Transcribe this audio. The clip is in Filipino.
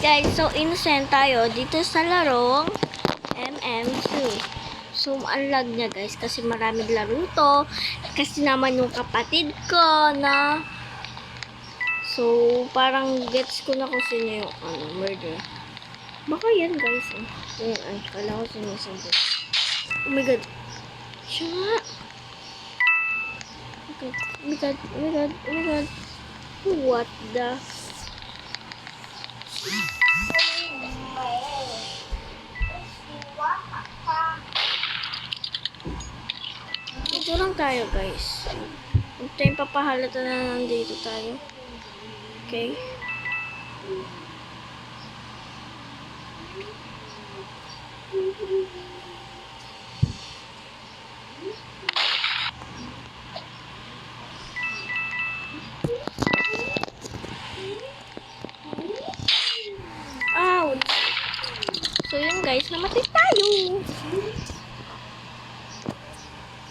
Guys, so innocent tayo dito sa larong MMC. So, ang lag niya guys kasi maraming laro to. Kasi naman yung kapatid ko na so, parang gets ko na kung sino yung murder. Baka yan guys. Ayun, ay, kala ko sinusunod. Oh my god. Siya nga. Oh my god, oh my god, oh my god. What the? Dito lang tayo guys. Huwag tayong papahalata na nandito tayo. Okay? Ouch! So yun guys, namatay tayo!